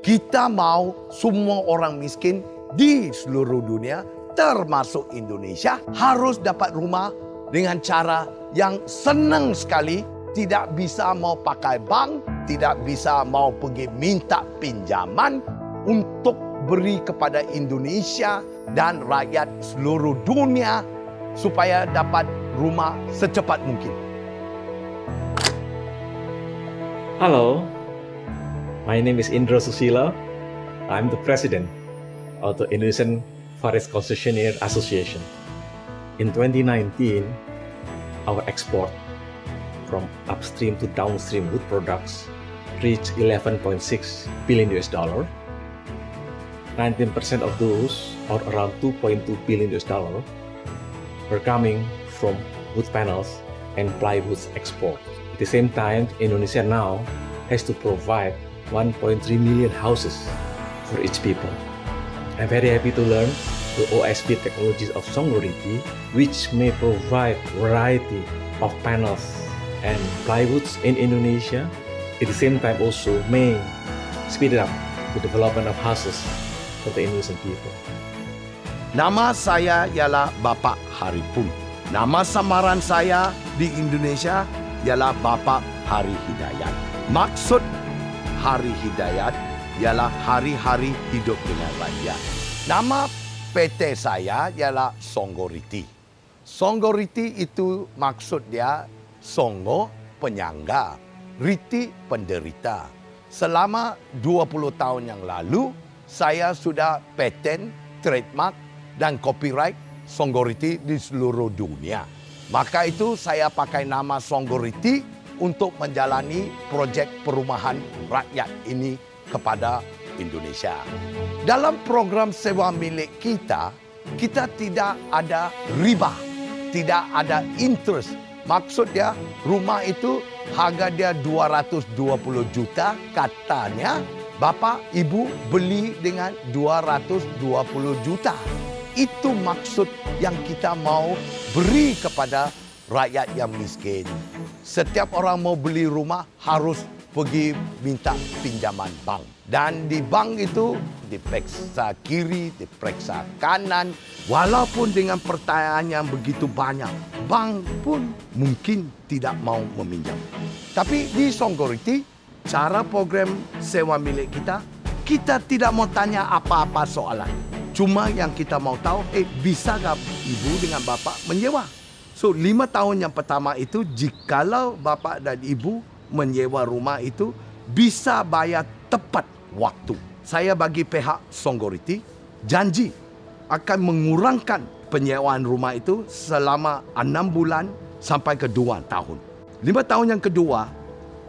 Kita mau semua orang miskin di seluruh dunia, termasuk Indonesia, harus dapat rumah dengan cara yang senang sekali. Tidak bisa mau pakai bank, tidak bisa mau pergi minta pinjaman untuk beri kepada Indonesia dan rakyat seluruh dunia supaya dapat rumah secepat mungkin. Hello, my name is Indra Susila. I'm the president of the Indonesian Forest Concessionaire Association. In 2019, our export from upstream to downstream wood products reached 11.6 billion US dollar. 19% of those, or around 2.2 billion US dollar, were coming from wood panels and plywood export. At the same time, Indonesia now has to provide 1.3 million houses for each people. I'm very happy to learn the OSB technologies of Songgoriti, which may provide variety of panels and plywoods in Indonesia. At the same time also may speed up the development of houses for the Indonesian people. Nama saya ialah Bapak Haripun. Nama samaran saya di Indonesia ialah Bapak Hari Hidayat. Maksud Hari Hidayat ialah hari-hari hidup dengan rakyat. Nama PT saya ialah Songgoriti. Songgoriti itu maksud dia Songgo, penyangga, Riti, penderita. Selama 20 tahun yang lalu, saya sudah paten, trademark dan copyright Songgoriti di seluruh dunia. Maka itu saya pakai nama Songgoriti untuk menjalani projek perumahan rakyat ini kepada Indonesia. Dalam program sewa milik kita, kita tidak ada riba, tidak ada interest. Maksud dia, rumah itu harga dia 220 juta katanya, Bapak Ibu beli dengan 220 juta. Itu maksud yang kita mau beri kepada rakyat yang miskin. Setiap orang mau beli rumah harus pergi minta pinjaman bank. Dan di bank itu diperiksa kiri, diperiksa kanan. Walaupun dengan pertanyaan yang begitu banyak, bank pun mungkin tidak mau meminjam. Tapi di Songgoriti, cara program sewa milik kita, kita tidak mau tanya apa-apa soalan. Cuma yang kita mau tahu, bisakah ibu dengan bapak menyewa? So, 5 tahun yang pertama itu, jikalau bapak dan ibu menyewa rumah itu, bisa bayar tepat waktu. Saya bagi pihak Songgoriti janji akan mengurangkan penyewaan rumah itu selama 6 bulan sampai ke 2 tahun. 5 tahun yang kedua,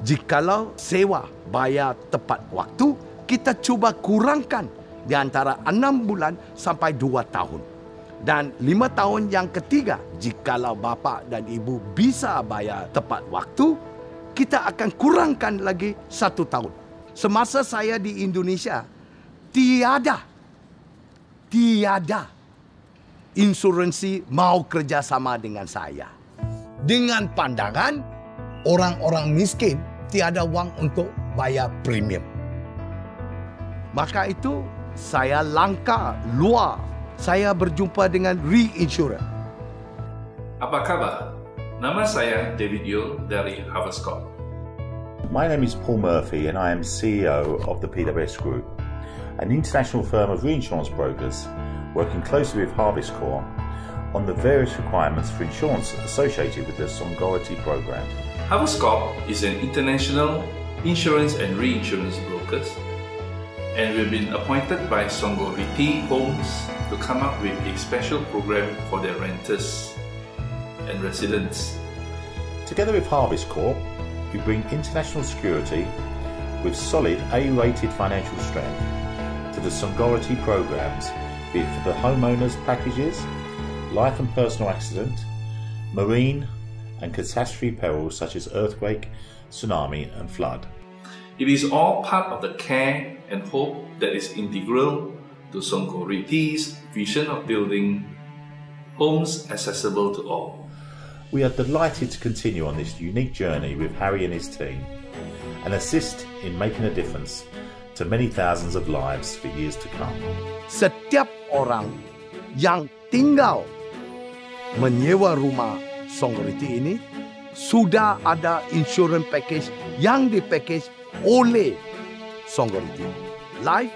jikalau sewa bayar tepat waktu, kita cuba kurangkan di antara 6 bulan sampai 2 tahun. Dan 5 tahun yang ketiga, jikalau bapak dan ibu bisa bayar tepat waktu, kita akan kurangkan lagi 1 tahun. Semasa saya di Indonesia, tiada insuransi mau kerjasama dengan saya. Dengan pandangan orang-orang miskin tiada wang untuk bayar premium. Maka itu saya langkah luar. Saya berjumpa dengan reinsurer. Apa kabar? Nama saya David Yule dari Harvest Corp. My name is Paul Murphy and I am CEO of the PWS Group, an international firm of reinsurance brokers working closely with Harvest Corp on the various requirements for insurance associated with the Songgoriti program. Harvest Corp is an international insurance and reinsurance brokers, and we've been appointed by Songgoriti Homes to come up with a special program for their renters and residents. Together with Harvest Corp, we bring international security with solid A-rated financial strength to the Songgoriti programs, be it for the homeowners packages, life and personal accident, marine and catastrophe perils such as earthquake, tsunami and flood. It is all part of the care and hope that is integral to Songgoriti's vision of building homes accessible to all. We are delighted to continue on this unique journey with Harry and his team and assist in making a difference to many thousands of lives for years to come. Setiap orang yang tinggal menyewa rumah Songgoriti ini sudah ada insurance package yang dipackage oleh Songgoriti. Life,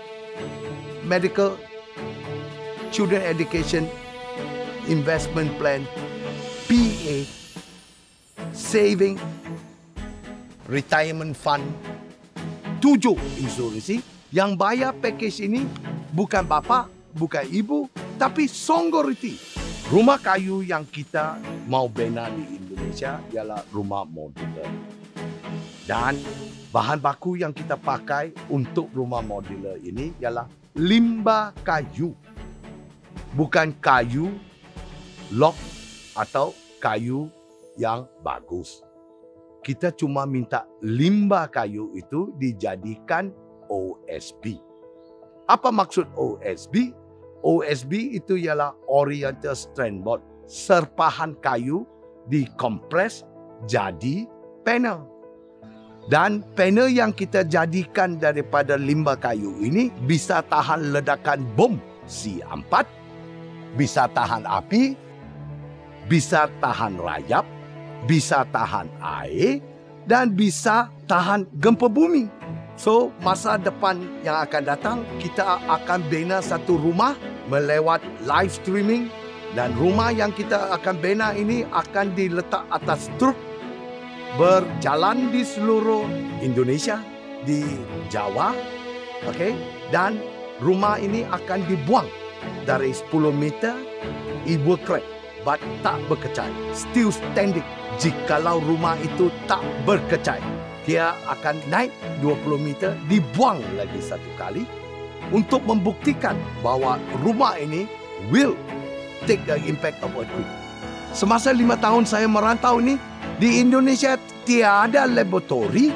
medical, children education, investment plan, PA, saving, retirement fund, 7 insuransi. Yang bayar package ini bukan bapa, bukan ibu, tapi Songgoriti. Rumah kayu yang kita mau bina di Indonesia ialah rumah modular. Dan bahan baku yang kita pakai untuk rumah modular ini ialah limbah kayu. Bukan kayu log atau kayu yang bagus. Kita cuma minta limbah kayu itu dijadikan OSB. Apa maksud OSB? OSB itu ialah Oriental Strand Board. Serpahan kayu dikompres jadi panel. Dan panel yang kita jadikan daripada limbah kayu ini bisa tahan ledakan bom C4, bisa tahan api, bisa tahan rayap, bisa tahan air, dan bisa tahan gempa bumi. So, masa depan yang akan datang, kita akan bina satu rumah melewat live streaming, dan rumah yang kita akan bina ini akan diletak atas truk berjalan di seluruh Indonesia, di Jawa, dan rumah ini akan dibuang dari 10 meter, ibu krek, but tak berkecai, still standing. Jikalau rumah itu tak berkecai, dia akan naik 20 meter, dibuang lagi satu kali untuk membuktikan bahawa rumah ini will take the impact of earthquake. Semasa 5 tahun saya merantau ini, di Indonesia tiada laboratori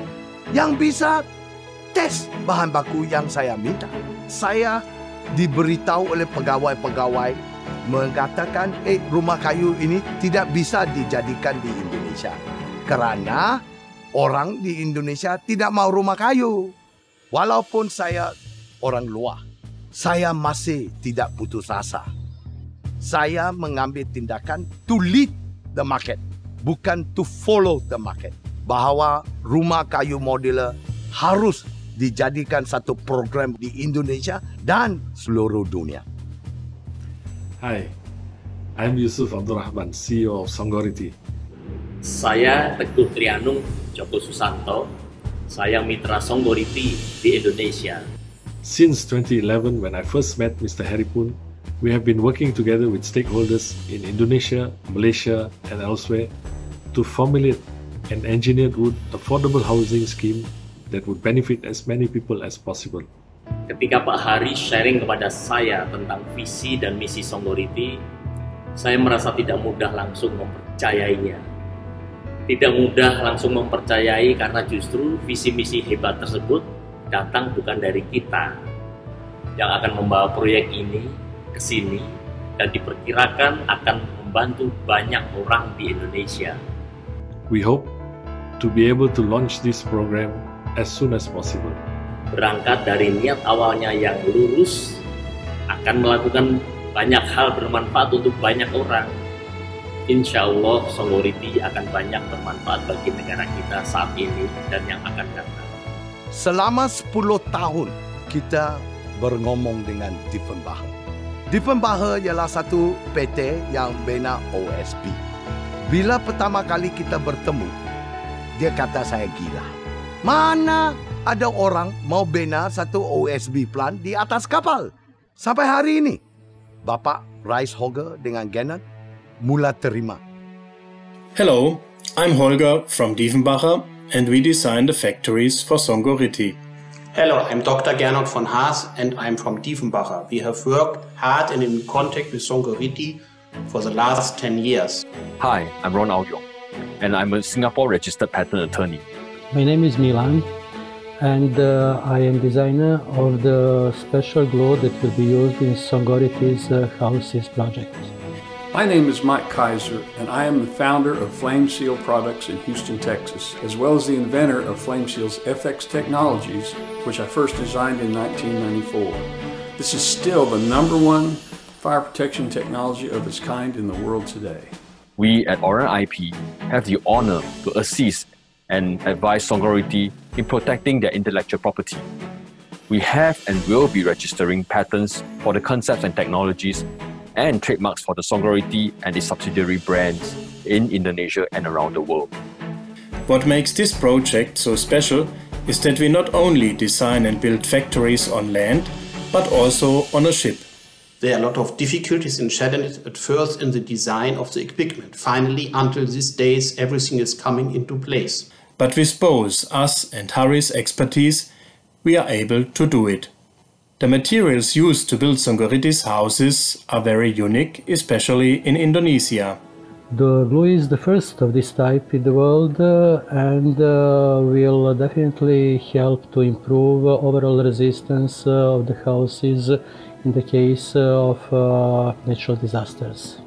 yang bisa tes bahan baku yang saya minta. Saya diberitahu oleh pegawai-pegawai mengatakan, rumah kayu ini tidak bisa dijadikan di Indonesia kerana orang di Indonesia tidak mau rumah kayu. Walaupun saya orang luar, saya masih tidak putus asa. Saya mengambil tindakan to lead the market, bukan to follow the market. Bahawa rumah kayu modular harus dijadikan satu program di Indonesia dan seluruh dunia. Hi, I'm Yusuf Abdul Rahman, CEO of Songgoriti. Saya Teguh Trianung Joko Susanto. Saya mitra Songgoriti di Indonesia. Since 2011, when I first met Mr. Haripun, we have been working together with stakeholders in Indonesia, Malaysia, and elsewhere to formulate an engineered wood affordable housing scheme that would benefit as many people as possible. Ketika Pak Hari sharing kepada saya tentang visi dan misi Songgoriti, saya merasa tidak mudah langsung mempercayainya. Tidak mudah langsung mempercayai karena justru visi-misi hebat tersebut datang bukan dari kita yang akan membawa proyek ini ke sini dan diperkirakan akan membantu banyak orang di Indonesia. We hope to be able to launch this program as soon as possible. Berangkat dari niat awalnya yang lurus, akan melakukan banyak hal bermanfaat untuk banyak orang. Insya Allah Songgoriti akan banyak bermanfaat bagi negara kita saat ini dan yang akan datang. Selama 10 tahun kita berngomong dengan Diefenbacher. Diefenbacher ialah satu PT yang bina OSB. Bila pertama kali kita bertemu, dia kata saya gila. Mana ada orang mau bina satu OSB plant di atas kapal? Sampai hari ini, Bapak Reishauger dengan Gennard mula terima. Hello, I'm Holger from Diefenbacher and we design the factories for Songgoriti. Hello, I'm Dr. Gernot von Haas and I'm from Diefenbacher. We have worked hard and in contact with Songgoriti for the last 10 years. Hi, I'm Ron Aoyong and I'm a Singapore registered patent attorney. My name is Milan and I am designer of the special glow that will be used in Songgoriti's houses project. My name is Mike Kaiser, and I am the founder of Flame Seal Products in Houston, Texas, as well as the inventor of Flame Seal's FX technologies which I first designed in 1994. This is still the #1 fire protection technology of its kind in the world today. We at Aurion IP have the honor to assist and advise Songority in protecting their intellectual property. We have and will be registering patents for the concepts and technologies and trademarks for the Songority and its subsidiary brands in Indonesia and around the world. What makes this project so special is that we not only design and build factories on land, but also on a ship. There are a lot of difficulties and challenges at first in the design of the equipment. Finally, until these days, everything is coming into place. But with both us and Harry's expertise, we are able to do it. The materials used to build Songority's houses are very unique, especially in Indonesia. The glue is the first of this type in the world and will definitely help to improve overall resistance of the houses in the case of natural disasters.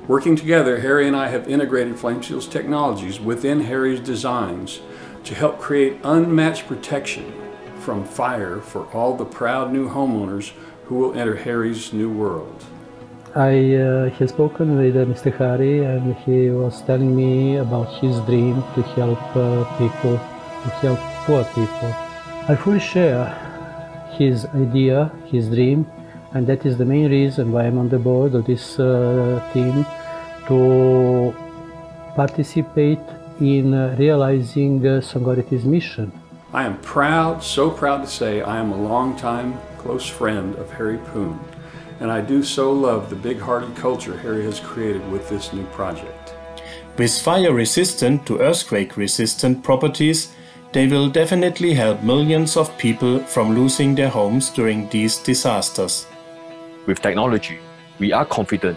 Working together, Harry and I have integrated FlameShield's technologies within Harry's designs to help create unmatched protection from fire for all the proud new homeowners who will enter Harry's new world. I have spoken with Mr. Hari and he was telling me about his dream to help people, to help poor people. I fully share his idea, his dream, and that is the main reason why I'm on the board of this team to participate in realizing Songority's mission. I am proud, so proud to say I am a longtime close friend of Harry Poon. And I do so love the big-hearted culture Harry has created with this new project. With fire-resistant to earthquake-resistant properties, they will definitely help millions of people from losing their homes during these disasters. With technology, we are confident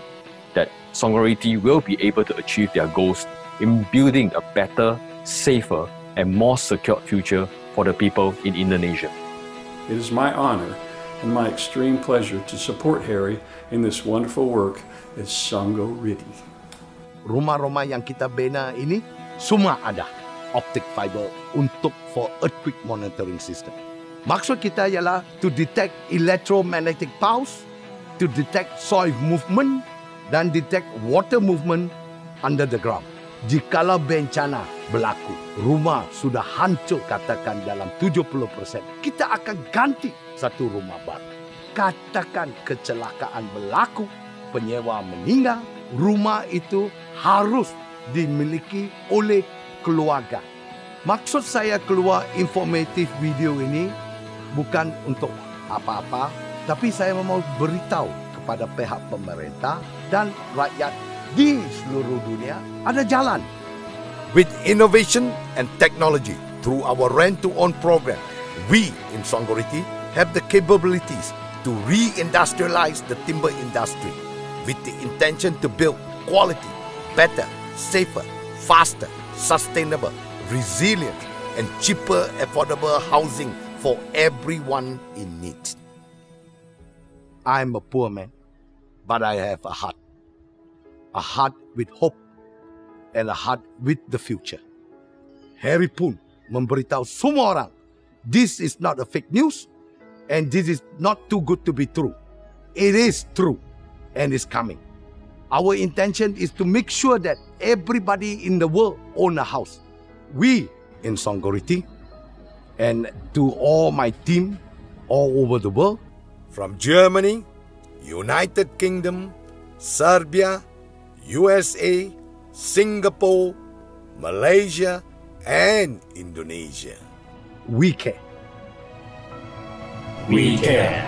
that Songority will be able to achieve their goals in building a better, safer, and more secure future for the people in Indonesia. It is my honor and my extreme pleasure to support Harry in this wonderful work at Songority. Rumah-rumah yang kita bina ini semua ada optic fiber untuk for earthquake monitoring system. Maksud kita ialah to detect electromagnetic pulse, to detect soil movement dan detect water movement under the ground. Jikalau bencana berlaku, rumah sudah hancur katakan dalam 70%, kita akan ganti satu rumah baru. Katakan kecelakaan berlaku, penyewa meninggal, rumah itu harus dimiliki oleh keluarga. Maksud saya keluar informatif video ini bukan untuk apa-apa, tapi saya mau beritahu kepada pihak pemerintah dan rakyat di seluruh dunia ada jalan. With innovation and technology through our rent-to-own program, we in Songority have the capabilities to re-industrialize the timber industry with the intention to build quality, better, safer, faster, sustainable, resilient, and cheaper, affordable housing for everyone in need. I'm a poor man, but I have a heart with hope, and a heart with the future. Harry Poon memberitahu semua orang, this is not a fake news, and this is not too good to be true. It is true, and it's coming. Our intention is to make sure that everybody in the world own a house. We in Songority, and to all my team all over the world, from Germany, United Kingdom, Serbia, USA, Singapore, Malaysia, and Indonesia. We care. We care.